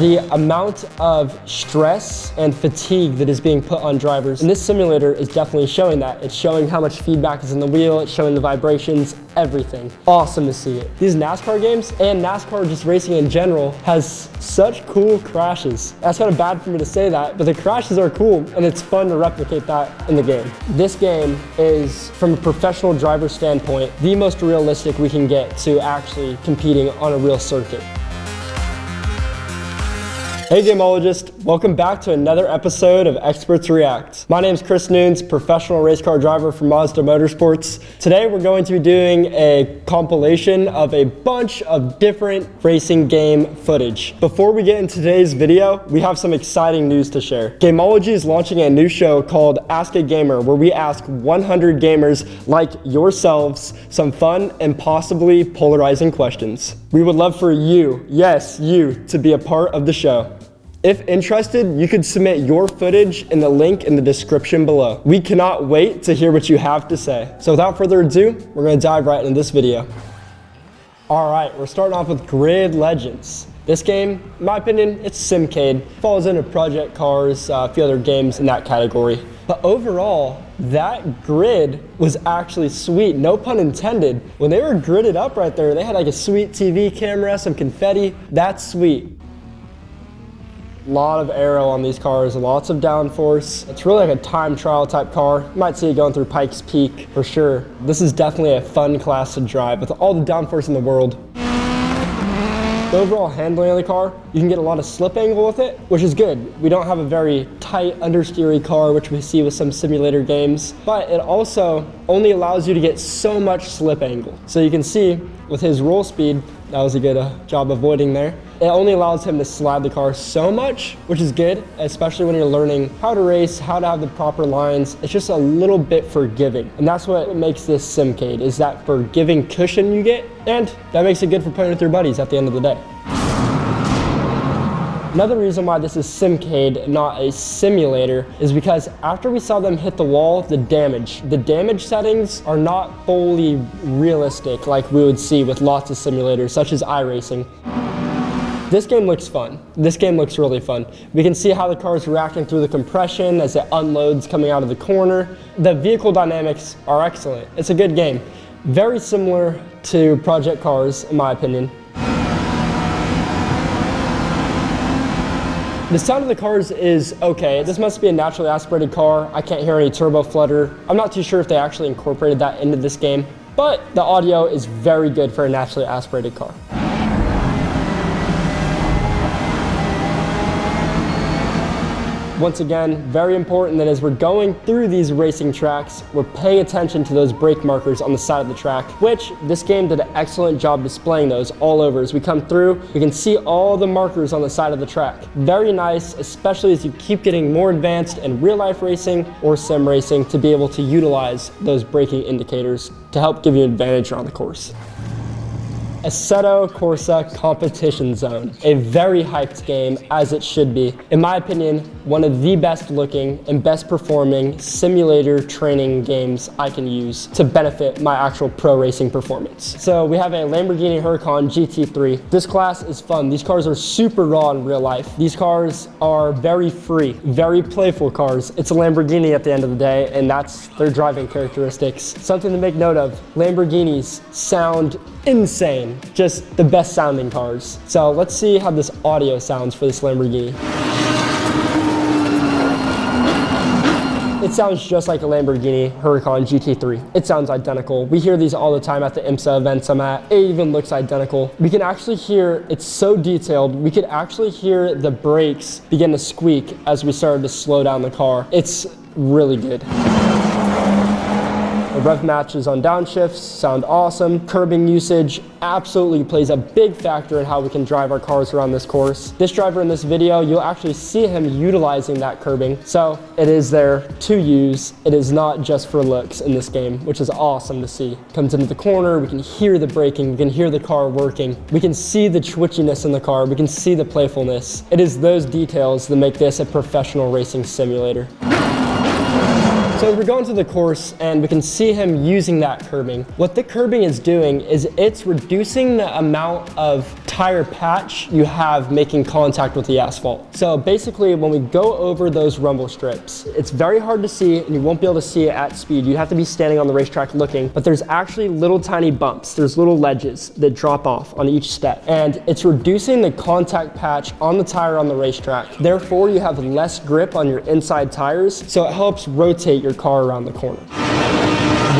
the amount of stress and fatigue that is being put on drivers in this simulator is definitely showing that. It's showing how much feedback is in the wheel, it's showing the vibrations, everything. Awesome to see it. These NASCAR games and NASCAR just racing in general has such cool crashes. That's kind of bad for me to say that, but the crashes are cool and it's fun to replicate that in the game. This game is, from a professional driver standpoint, the most realistic we can get to actually competing on a real circuit. Hey Gamologist, welcome back to another episode of Experts React. My name is Chris Nunes, professional race car driver for Mazda Motorsports. Today we're going to be doing a compilation of a bunch of different racing game footage. Before we get into today's video, we have some exciting news to share. Gamology is launching a new show called Ask a Gamer, where we ask 100 gamers like yourselves some fun and possibly polarizing questions. We would love for you, yes, you, to be a part of the show. If interested, you could submit your footage in the link in the description below. We cannot wait to hear what you have to say. So without further ado, we're gonna dive right into this video. All right, we're starting off with Grid Legends. This game, in my opinion, it's Simcade. Falls into Project Cars, a few other games in that category. But overall, that grid was actually sweet, no pun intended. When they were gridded up right there, they had like a sweet TV camera, some confetti. That's sweet. Lot of aero on these cars, lots of downforce. It's really like a time trial type car. You might see it going through Pikes Peak for sure. This is definitely a fun class to drive with all the downforce in the world. The overall handling of the car, you can get a lot of slip angle with it, which is good. We don't have a very tight understeery car, which we see with some simulator games, but it also only allows you to get so much slip angle. So you can see with his roll speed, that was a good job avoiding there. It only allows him to slide the car so much, which is good, especially when you're learning how to race, how to have the proper lines. It's just a little bit forgiving. And that's what makes this Simcade, is that forgiving cushion you get, and that makes it good for playing with your buddies at the end of the day. Another reason why this is Simcade, not a simulator, is because after we saw them hit the wall, the damage settings are not fully realistic like we would see with lots of simulators, such as iRacing. This game looks fun. This game looks really fun. We can see how the car is reacting through the compression as it unloads coming out of the corner. The vehicle dynamics are excellent. It's a good game. Very similar to Project Cars, in my opinion. The sound of the cars is okay. This must be a naturally aspirated car. I can't hear any turbo flutter. I'm not too sure if they actually incorporated that into this game, but the audio is very good for a naturally aspirated car. Once again, very important that as we're going through these racing tracks, we're paying attention to those brake markers on the side of the track, which this game did an excellent job displaying those all over. As we come through, we can see all the markers on the side of the track. Very nice, especially as you keep getting more advanced in real life racing or sim racing, to be able to utilize those braking indicators to help give you an advantage on the course. Assetto Corsa Competition Zone, a very hyped game, as it should be. In my opinion, one of the best looking and best performing simulator training games I can use to benefit my actual pro racing performance. So we have a Lamborghini Huracan GT3. This class is fun. These cars are super raw in real life. These cars are very free, very playful cars. It's a Lamborghini at the end of the day, and that's their driving characteristics. Something to make note of, Lamborghinis sound insane. Just the best sounding cars. So let's see how this audio sounds for this Lamborghini. It sounds just like a Lamborghini Huracan GT3. It sounds identical. We hear these all the time at the IMSA events I'm at. It even looks identical. We can actually hear, it's so detailed, we could actually hear the brakes begin to squeak as we started to slow down the car. It's really good. The rev matches on downshifts sound awesome. Curbing usage absolutely plays a big factor in how we can drive our cars around this course. This driver in this video, you'll actually see him utilizing that curbing. So it is there to use. It is not just for looks in this game, which is awesome to see. Comes into the corner, we can hear the braking, we can hear the car working. We can see the twitchiness in the car, we can see the playfulness. It is those details that make this a professional racing simulator. So we're going to the course and we can see him using that curbing. What the curbing is doing is it's reducing the amount of tire patch you have making contact with the asphalt. So basically when we go over those rumble strips, it's very hard to see and you won't be able to see it at speed. You have to be standing on the racetrack looking, but there's actually little tiny bumps. There's little ledges that drop off on each step, and it's reducing the contact patch on the tire on the racetrack. Therefore, you have less grip on your inside tires, so it helps rotate your car around the corner.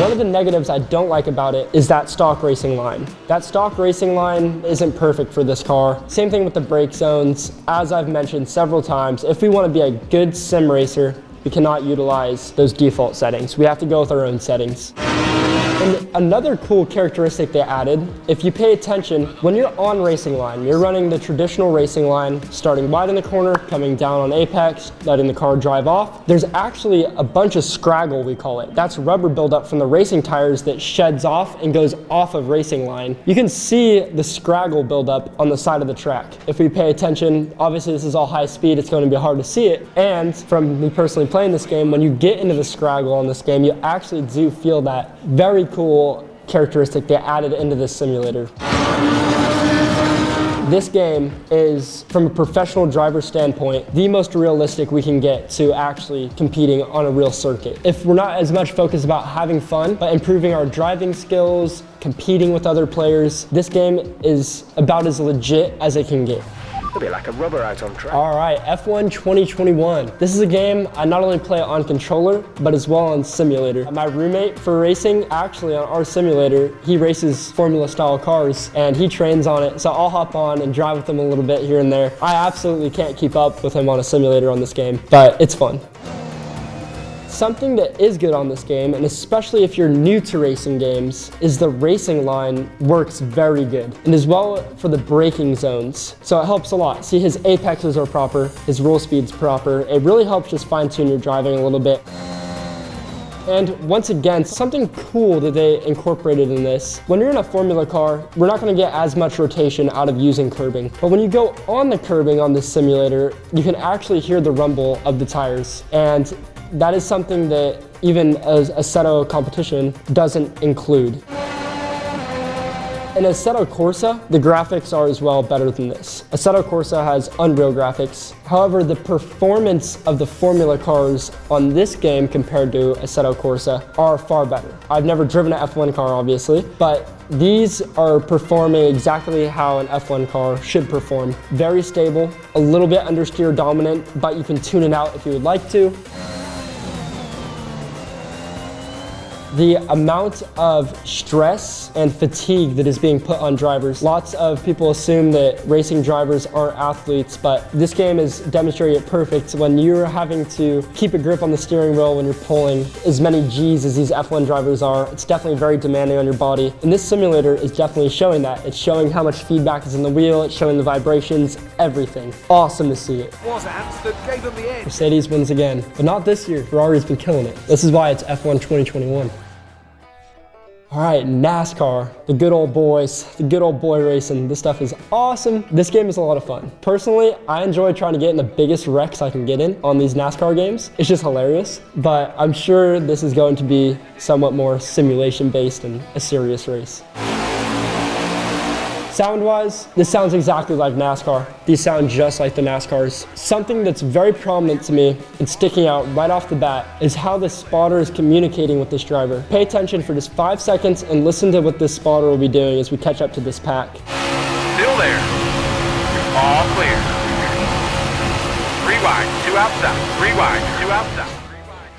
One of the negatives I don't like about it is that stock racing line. That stock racing line isn't perfect for this car. Same thing with the brake zones. As I've mentioned several times, if we want to be a good sim racer, we cannot utilize those default settings. We have to go with our own settings. And another cool characteristic they added, if you pay attention, when you're on racing line, you're running the traditional racing line, starting wide in the corner, coming down on apex, letting the car drive off. There's actually a bunch of scraggle, we call it. That's rubber buildup from the racing tires that sheds off and goes off of racing line. You can see the scraggle buildup on the side of the track. If we pay attention, obviously this is all high speed, it's going to be hard to see it. And from me personally playing this game, when you get into the scraggle on this game, you actually do feel that very cool characteristic they added into this simulator. This game is, from a professional driver standpoint, the most realistic we can get to actually competing on a real circuit. If we're not as much focused about having fun, but improving our driving skills, competing with other players, this game is about as legit as it can get. A bit like a rubber out on track. All right, F1 2021. This is a game I not only play on controller, but as well on simulator. My roommate for racing, actually on our simulator, he races Formula style cars and he trains on it. So I'll hop on and drive with him a little bit here and there. I absolutely can't keep up with him on a simulator on this game, but it's fun. Something that is good on this game, and especially if you're new to racing games, is the racing line works very good. And as well for the braking zones. So it helps a lot. See, his apexes are proper, his roll speed's proper. It really helps just fine tune your driving a little bit. And once again, something cool that they incorporated in this, when you're in a Formula car, we're not gonna get as much rotation out of using curbing. But when you go on the curbing on this simulator, you can actually hear the rumble of the tires. And that is something that even Assetto Competition doesn't include. In Assetto Corsa, the graphics are as well better than this. Assetto Corsa has Unreal graphics. However, the performance of the Formula cars on this game compared to Assetto Corsa are far better. I've never driven an F1 car, obviously, but these are performing exactly how an F1 car should perform. Very stable, a little bit understeer dominant, but you can tune it out if you would like to. The amount of stress and fatigue that is being put on drivers. Lots of people assume that racing drivers aren't athletes, but this game is demonstrating it perfect when you're having to keep a grip on the steering wheel when you're pulling as many G's as these F1 drivers are. It's definitely very demanding on your body. And this simulator is definitely showing that. It's showing how much feedback is in the wheel, it's showing the vibrations, everything. Awesome to see it. Was Ants that gave them the edge. Mercedes wins again, but not this year. Ferrari's been killing it. This is why it's F1 2021. All right, NASCAR, the good old boys, the good old boy racing. This stuff is awesome. This game is a lot of fun. Personally, I enjoy trying to get in the biggest wrecks I can get in on these NASCAR games. It's just hilarious, but I'm sure this is going to be somewhat more simulation based and a serious race. Sound-wise, this sounds exactly like NASCAR. These sound just like the NASCARs. Something that's very prominent to me and sticking out right off the bat is how the spotter is communicating with this driver. Pay attention for just 5 seconds and listen to what this spotter will be doing as we catch up to this pack. Still there. All clear. 3 wide, 2 outside. 3 wide, 2 outside.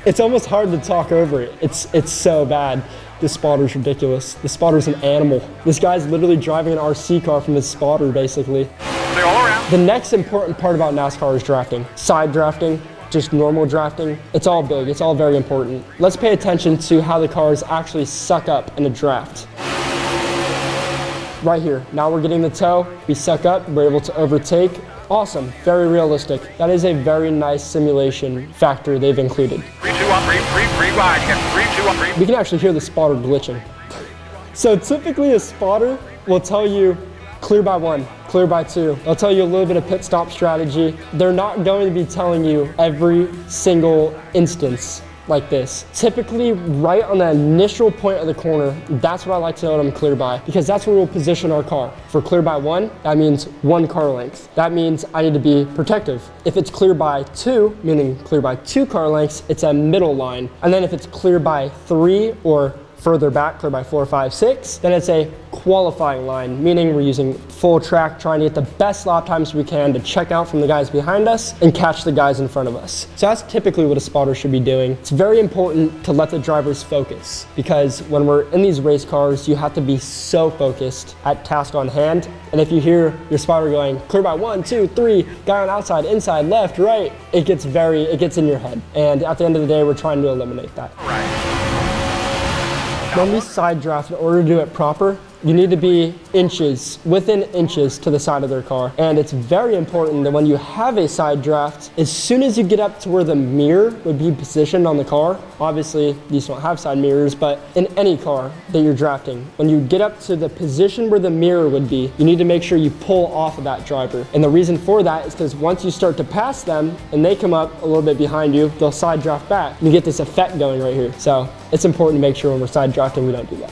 It's almost hard to talk over it. It's so bad. This spotter's ridiculous. This spotter's an animal. This guy's literally driving an RC car from his spotter, basically. They're all around. The next important part about NASCAR is drafting. Side drafting, just normal drafting. It's all big, it's all very important. Let's pay attention to how the cars actually suck up in a draft. Right here, now we're getting the toe, we suck up, we're able to overtake. Awesome, very realistic. That is a very nice simulation factor they've included. 3, 2, 1, 3 wide, again. 3, 2, 1, 3. We can actually hear the spotter glitching. So typically a spotter will tell you clear by 1, clear by 2. They'll tell you a little bit of pit stop strategy. They're not going to be telling you every single instance like this. Typically right on the initial point of the corner, that's what I like to know that I'm clear by, because that's where we'll position our car. For clear by 1, that means 1 car length. That means I need to be protective. If it's clear by 2, meaning clear by 2 car lengths, it's a middle line. And then if it's clear by 3 or further back, clear by 4, 5, 6, then it's a qualifying line, meaning we're using full track, trying to get the best lap times we can to check out from the guys behind us and catch the guys in front of us. So that's typically what a spotter should be doing. It's very important to let the drivers focus, because when we're in these race cars, you have to be so focused at task on hand. And if you hear your spotter going clear by 1, 2, 3, guy on outside, inside, left, right, it gets in your head. And at the end of the day, we're trying to eliminate that. When we side draft, in order to do it proper, you need to be within inches to the side of their car. And it's very important that when you have a side draft, as soon as you get up to where the mirror would be positioned on the car, obviously these don't have side mirrors, but in any car that you're drafting, when you get up to the position where the mirror would be, you need to make sure you pull off of that driver. And the reason for that is because once you start to pass them and they come up a little bit behind you, they'll side draft back. You get this effect going right here. So it's important to make sure when we're side drafting, we don't do that.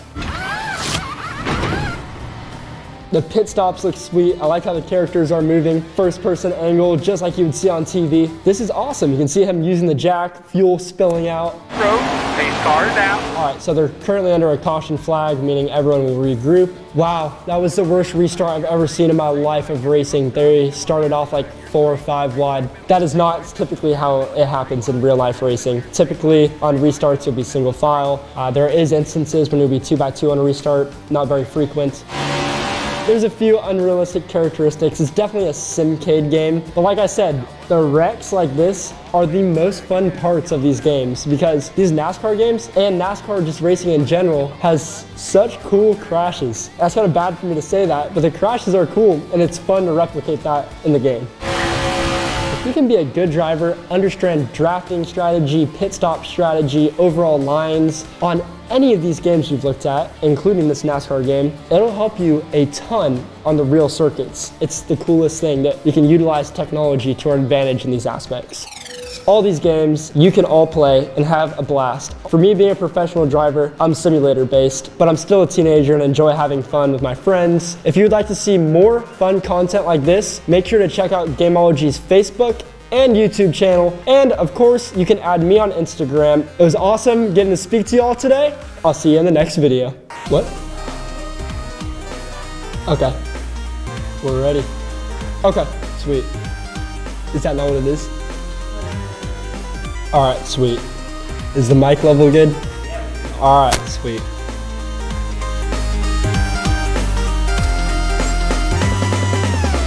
The pit stops look sweet. I like how the characters are moving. First person angle, just like you would see on TV. This is awesome. You can see him using the jack, fuel spilling out. Road, pace car is out. All right, so they're currently under a caution flag, meaning everyone will regroup. Wow, that was the worst restart I've ever seen in my life of racing. They started off like 4 or 5 wide. That is not typically how it happens in real life racing. Typically on restarts, you'll be single file. There is instances when you'll be 2x2 on a restart, not very frequent. There's a few unrealistic characteristics. It's definitely a simcade game. But like I said, the wrecks like this are the most fun parts of these games, because these NASCAR games and NASCAR just racing in general has such cool crashes. That's kind of bad for me to say that, but the crashes are cool and it's fun to replicate that in the game. If you can be a good driver, understand drafting strategy, pit stop strategy, overall lines on any of these games you've looked at, including this NASCAR game, it'll help you a ton on the real circuits. It's the coolest thing that you can utilize technology to our advantage in these aspects. All these games you can all play and have a blast. For me, being a professional driver, I'm simulator based, but I'm still a teenager and enjoy having fun with my friends. If you'd like to see more fun content like this, make sure to check out Gamology's Facebook and YouTube channel. And of course, you can add me on Instagram. It was awesome getting to speak to you all today. I'll see you in the next video. What? Okay, we're ready. Okay, sweet. Is that not what it is? All right, sweet. Is the mic level good? All right, sweet.